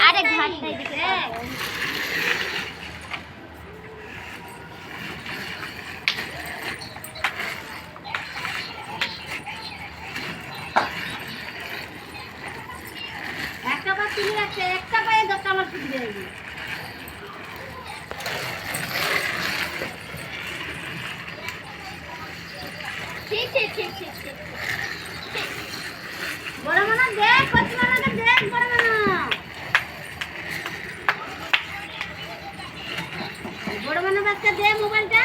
আরে ঘাটটা দিকে একটা পা তুলে রাখছে, একটা পায়ে দশটা আমার ছুটি দেবে। ঠিক ঠিক ঠিক ঠিক ঠিক বড় মানা দেখ, কচি মানাকে দেখ, বড় মানা বাচ্চা দে মোবাইলটা।